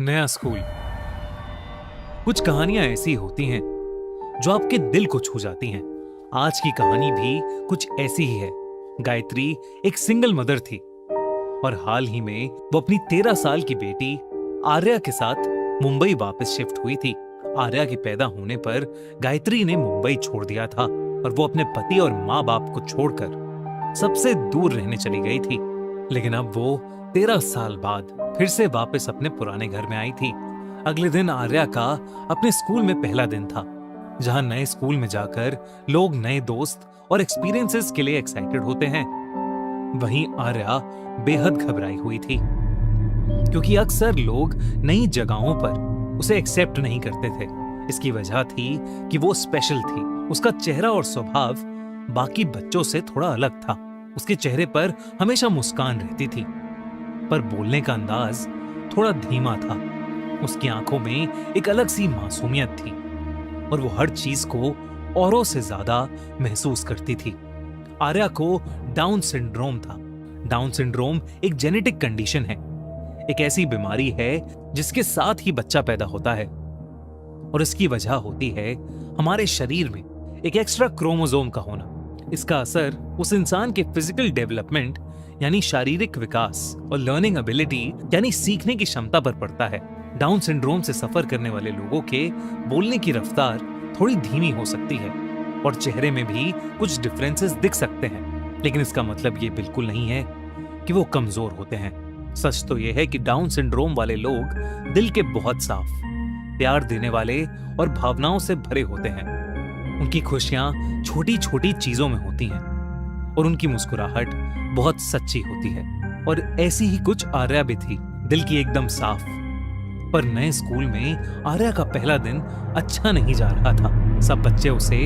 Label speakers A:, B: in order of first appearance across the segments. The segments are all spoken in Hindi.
A: नया स्कूल। कुछ कहानियां ऐसी होती हैं जो आपके दिल को छू जाती हैं। आज की कहानी भी कुछ ऐसी ही है। गायत्री एक सिंगल मदर थी और हाल ही में वो अपनी 13 साल की बेटी आर्या के साथ मुंबई वापस शिफ्ट हुई थी। आर्या के पैदा होने पर गायत्री ने मुंबई छोड़ दिया था और वो अपने पति और माँ बाप को छोड़कर सबसे दूर रहने चली गई थी। लेकिन अब वो 13 साल बाद फिर से वापस अपने पुराने घर में आई थी। अगले दिन आर्या का अपने स्कूल में पहला दिन था, जहां नए स्कूल में जाकर लोग नए दोस्त और एक्सपीरियंसेस के लिए एक्साइटेड होते हैं। वहीं आर्या बेहद घबराई हुई थी, क्योंकि अक्सर लोग नई जगहों पर उसे एक्सेप्ट नहीं करते थे। इसकी वजह थी कि वो स्पेशल थी। उसका चेहरा और स्वभाव बाकी बच्चों से थोड़ा अलग था। उसके चेहरे पर हमेशा मुस्कान रहती थी, पर बोलने का अंदाज थोड़ा धीमा था। उसकी आंखों में एक अलग सी मासूमियत थी और वो हर चीज को औरों से ज्यादा महसूस करती थी। आर्या को डाउन सिंड्रोम था। डाउन सिंड्रोम एक जेनेटिक कंडीशन है, एक ऐसी बीमारी है जिसके साथ ही बच्चा पैदा होता है और इसकी वजह होती है हमारे शरीर में एक एक्स्ट्रा क्रोमोसोम का होना। इसका असर उस इंसान के फिजिकल डेवलपमेंट यानी शारीरिक विकास और लर्निंग एबिलिटी यानी सीखने की क्षमता पर पड़ता है। डाउन सिंड्रोम से सफर करने वाले लोगों के बोलने की रफ्तार थोड़ी धीमी हो सकती है और चेहरे में भी कुछ डिफरेंसेस दिख सकते हैं, लेकिन इसका मतलब ये बिल्कुल नहीं है कि वो कमजोर होते हैं। सच तो ये है कि डाउन सिंड्रोम वाले लोग दिल के बहुत साफ, प्यार देने वाले और भावनाओं से भरे होते हैं। उनकी खुशियां छोटी छोटी चीजों में होती हैं और उनकी मुस्कुराहट बहुत सच्ची होती है। और ऐसी ही कुछ आर्या भी थी, दिल की एकदम साफ। पर नए स्कूल में आर्या का पहला दिन अच्छा नहीं जा रहा था। सब बच्चे उसे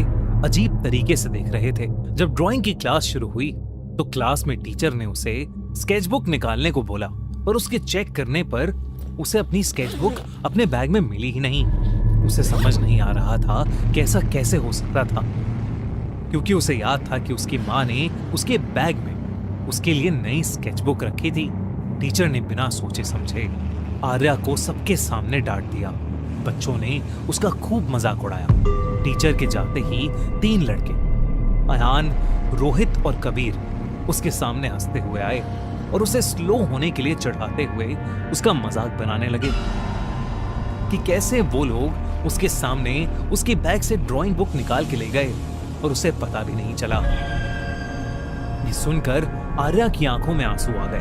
A: अजीब तरीके से देख रहे थे। जब ड्राइंग की क्लास शुरू हुई तो क्लास में टीचर ने उसे स्केचबुक निकालने को बोला, पर उसके चेक करने पर उसे अपनी स्केचबुक अपने बैग में मिली ही नहीं। उसे समझ नहीं आ रहा था कि ऐसा कैसे हो सकता था, क्योंकि उसे याद था कि उसकी माँ ने उसके बैग में उसके लिए नई स्केचबुक रखी थी। टीचर ने बिना सोचे समझे आर्या को सबके सामने डांट दिया। बच्चों ने उसका खूब मजाक उड़ाया। टीचर के जाते ही 3 लड़के अयान, रोहित और कबीर उसके सामने हंसते हुए आए और उसे स्लो होने के लिए चढ़ाते हुए उसका मजाक बनाने लगे कि कैसे वो लोग उसके सामने उसके बैग से ड्राइंग बुक निकाल के ले गए और उसे पता भी नहीं चला। ये सुनकर आर्या की आंखों में आंसू आ गए।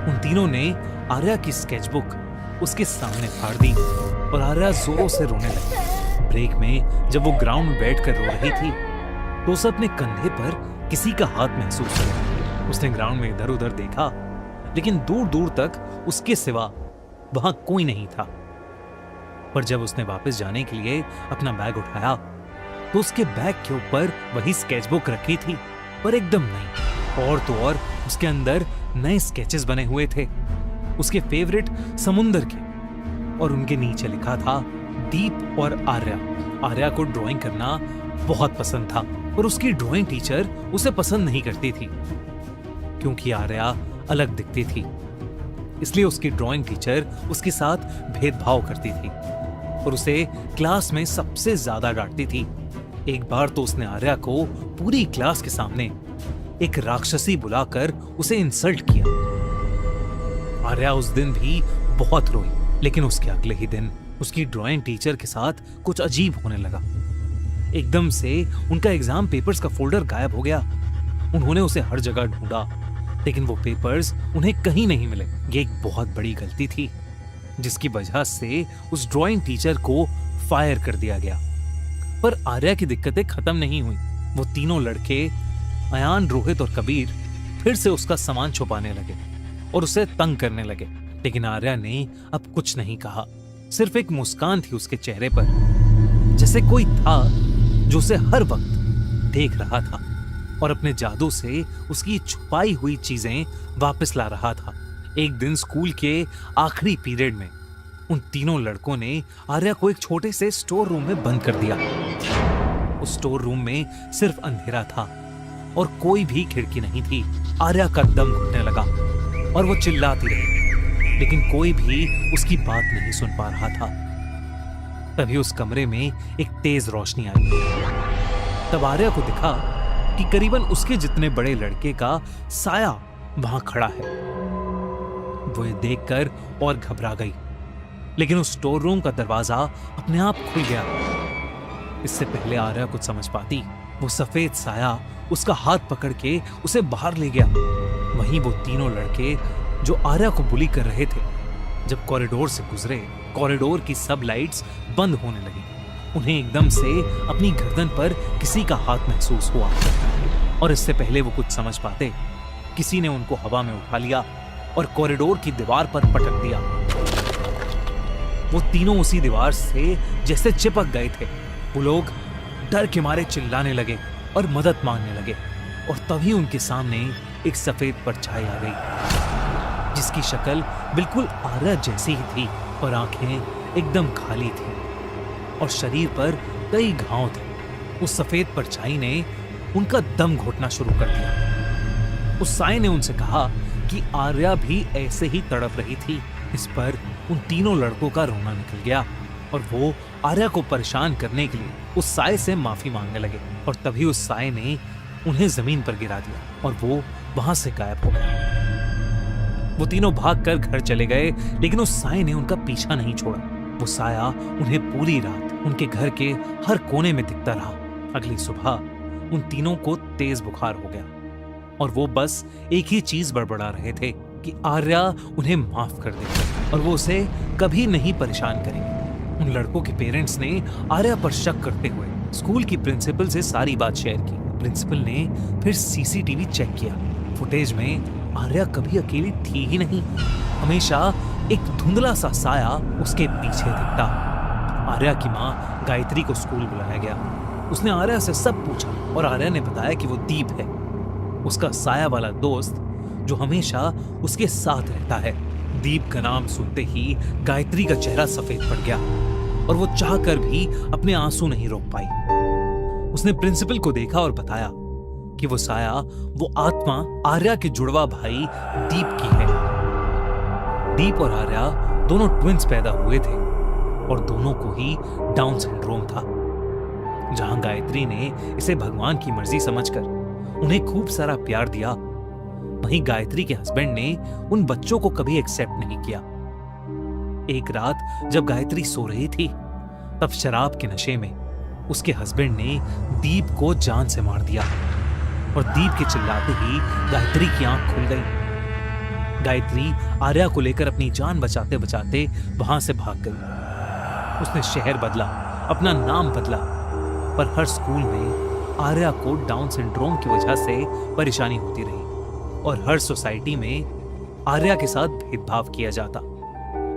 A: उन तीनों ने आर्या की स्केचबुक उसके सामने फाड़ दी और आर्या जोरों से रोने लगी। ब्रेक में जब वो ग्राउंड में बैठकर रो रही थी तो उसे अपने कंधे पर किसी का हाथ महसूस हुआ। उसने ग्राउंड में इधर उधर देखा, लेकिन दूर दूर तक उसके सिवा वहां कोई नहीं था। पर जब उसने वापस जाने के लिए अपना बैग उठाया तो उसके बैग के ऊपर वही स्केचबुक रखी थी, पर एकदम नहीं। और तो और उसके अंदर नए स्केचेस बने हुए थे, उसके फेवरेट समुंदर के, और उनके नीचे लिखा था दीप और आर्या। आर्या को ड्राइंग करना बहुत पसंद था, पर उसकी ड्राइंग टीचर उसे पसंद नहीं करती थी, क्योंकि आर्या अलग दिखती थी। इसलिए उसकी ड्राइंग टीचर उसके साथ भेदभाव करती थी और उसे क्लास में सबसे ज्यादा डांटती थी। एक बार तो उसने आर्या को पूरी क्लास के सामने एक राक्षसी बुलाकर उसे इंसल्ट किया। आर्या उस दिन भी बहुत रोई, लेकिन उसके अगले ही दिन उसकी ड्राइंग टीचर के साथ कुछ अजीब होने लगा। एकदम से उनका एग्जाम पेपर्स का फोल्डर गायब हो गया। उन्होंने उसे हर जगह ढूंढा, लेकिन वो पेपर्स उन्हें कहीं नहीं मिले। ये एक बहुत बड़ी गलती थी, जिसकी वजह से उस ड्राइंग टीचर को फायर कर दिया गया। पर आर्या की दिक्कतें खत्म नहीं हुई। वो तीनों लड़के अयान, रोहित और कबीर फिर से उसका सामान छुपाने लगे और उसे तंग करने लगे। लेकिन आर्या ने अब कुछ नहीं कहा, सिर्फ एक मुस्कान थी उसके चेहरे पर, जैसे कोई था जो उसे हर वक्त देख रहा था और अपने जादू से उसकी छुपाई हुई चीजें वापस ला रहा था। एक दिन स्कूल के आखिरी पीरियड में उन तीनों लड़कों ने आर्या को एक छोटे से स्टोर रूम में बंद कर दिया। उस स्टोर रूम में सिर्फ अंधेरा था और कोई भी खिड़की नहीं थी। आर्या का दम घुटने लगा और वो चिल्लाती रही, लेकिन कोई भी उसकी बात नहीं सुन पा रहा था। तभी उस कमरे में एक तेज रोशनी आई। तब आर्या को दिखा कि करीबन उसके जितने बड़े लड़के का साया वहां खड़ा है। वो ये देखकर और घबरा गई, लेकिन उस स्टोर रूम का दरवाजा अपने आप खुल गया। इससे पहले आर्या कुछ समझ पाती, वो सफेद साया उसका हाथ पकड़ के उसे बाहर ले गया। वहीं वो तीनों लड़के जो आर्या को बुली कर रहे थे, जब कॉरिडोर से गुजरे, कॉरिडोर की सब लाइट्स बंद होने लगी। उन्हें एकदम से अपनी गर्दन पर किसी का हाथ महसूस हुआ, और इससे पहले वो कुछ समझ पाते, किसी ने उनको हवा में उठा लिया और कॉरिडोर की दीवार पर पटक दिया। वो तीनों उसी दीवार से जैसे चिपक गए थे। वो लोग डर के मारे चिल्लाने लगे और मदद मांगने लगे, और तभी उनके सामने एक सफेद परछाई आ गई, जिसकी शक्ल बिल्कुल आर्या जैसी ही थी, और आंखें एकदम खाली थी, और शरीर पर कई घाव थे। उस सफेद परछाई ने उनका दम घोटना शुरू कर दिया। उस साए ने उनसे कहा कि आर्या भी ऐसे ही तड़प रही थी। इस पर उन तीनों लड़कों का रोना निकल गया, और वो आर्या को परेशान करने के लिए उस साए से माफी मांगने लगे। और तभी उस साए ने उन्हें जमीन पर गिरा दिया, और वो वहां से गायब हो गया। वो तीनों भागकर घर चले गए, लेकिन उस साए ने उनका पीछा नहीं छोड़ा। वो साया उन्हें पूरी रात उनके घर के हर कोने में दिखता रहा। अगली सुबह उन तीनों को तेज बुखार हो गया, और वो बस एक ही चीज बड़बड़ा रहे थे कि आर्या उन्हें माफ कर दे और वो उसे कभी नहीं परेशान करेंगे। उन लड़कों के पेरेंट्स ने आर्या पर शक करते हुए स्कूल की प्रिंसिपल से सारी बात शेयर की। प्रिंसिपल ने फिर सीसीटीवी चेक किया। फुटेज में आर्या कभी अकेली थी ही नहीं, हमेशा एक धुंधला सा साया उसके पीछे दिखता। आर्या की माँ गायत्री को स्कूल बुलाया गया। उसने आर्या से सब पूछा, और आर्या ने बताया कि वो दीप है, उसका साया वाला दोस्त जो हमेशा उसके साथ रहता है। दीप का नाम सुनते ही गायत्री का चेहरा सफेद पड़ गया, और वो चाहकर भी अपने आंसू नहीं रोक पाई। उसने प्रिंसिपल को देखा और बताया कि वो साया, वो आत्मा आर्या के जुड़वा भाई दीप की है। दीप और आर्या दोनों ट्विंस पैदा हुए थे, और दोनों को ही डाउन सिंड्रोम था। जहां गायत्री ने इसे भगवान की मर्जी समझकर उन्हें खूब सारा प्यार दिया, वहीं गायत्री के हस्बैंड ने उन बच्चों को कभी एक्सेप्ट नहीं किया। एक रात जब गायत्री सो रही थी, तब शराब के नशे में उसके हस्बैंड ने दीप को जान से मार दिया, और दीप के चिल्लाते ही गायत्री की आंख खुल गई। गायत्री आर्या को लेकर अपनी जान बचाते बचाते वहां से भाग गई। उसने शहर बदला, अपना नाम बदला, पर हर स्कूल में आर्या को डाउन सिंड्रोम की वजह से परेशानी होती रही, और हर सोसाइटी में आर्या के साथ भेदभाव किया जाता,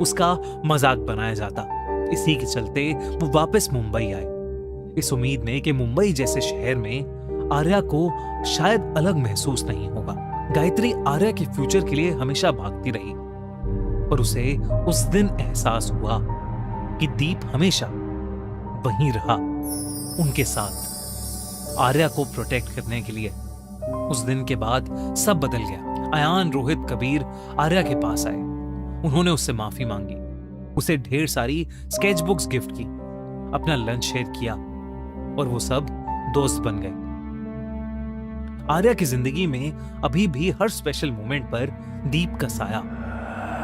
A: उसका मजाक बनाया जाता। इसी के चलते वो वापस मुंबई आए, इस उम्मीद में कि मुंबई जैसे शहर में आर्या को शायद अलग महसूस नहीं होगा। गायत्री आर्या के फ्यूचर के लिए हमेशा भागती रही, पर उसे उस दिन एहसास हुआ कि दीप हमेशा वहीं रहा, उनके साथ, आर्या को प्रोटेक्ट करने के लिए। उस दिन के बाद सब बदल गया। अयान, रोहित, कबीर आर्या के पास आए। उन्होंने उससे माफी मांगी, उसे ढेर सारी स्केच बुक्स गिफ्ट की, अपना लंच शेयर किया, और वो सब दोस्त बन गए। आर्या की जिंदगी में अभी भी हर स्पेशल मोमेंट पर दीप का साया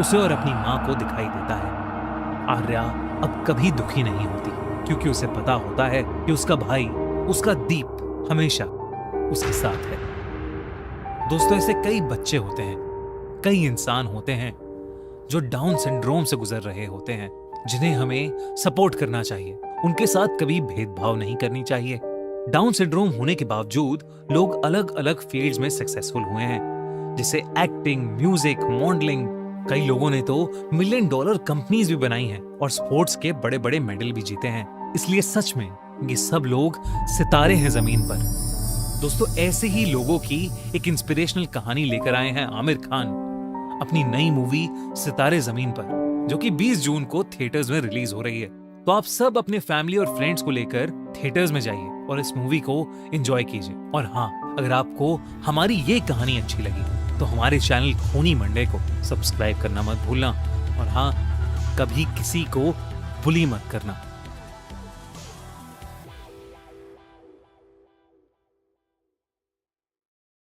A: उसे और अपनी मां को दिखाई देता है। आर्या अब कभी दुखी नहीं होती, क्योंकि उसे पता होता है कि उसका भाई, उसका दीप हमेशा उसके साथ है। दोस्तों, ऐसे कई बच्चे होते हैं, कई इंसान होते हैं जो डाउन सिंड्रोम से गुजर रहे होते हैं, जिन्हें हमें सपोर्ट करना चाहिए। उनके साथ कभी भेदभाव नहीं करनी चाहिए। डाउन सिंड्रोम होने के बावजूद लोग अलग अलग फील्ड्स में सक्सेसफुल हुए हैं, जैसे एक्टिंग, म्यूजिक, मॉडलिंग। कई लोगों ने तो $1 मिलियन कंपनीज भी बनाई हैं और स्पोर्ट्स के बड़े बड़े मेडल भी जीते हैं। इसलिए सच में ये सब लोग सितारे हैं जमीन पर। दोस्तों, ऐसे ही लोगों की एक इंस्पिरेशनल कहानी लेकर आए हैं आमिर खान अपनी नई मूवी सितारे जमीन पर, जो कि 20 जून को थिएटर्स में रिलीज हो रही है। तो आप सब अपने फैमिली और फ्रेंड्स को लेकर थिएटर्स में जाइए और इस मूवी को एंजॉय कीजिए। और हाँ, अगर आपको हमारी ये कहानी अच्छी लगी तो हमारे चैनल खूनी मंडे को सब्सक्राइब करना मत भूलना। और हाँ, कभी किसी को बुली मत करना।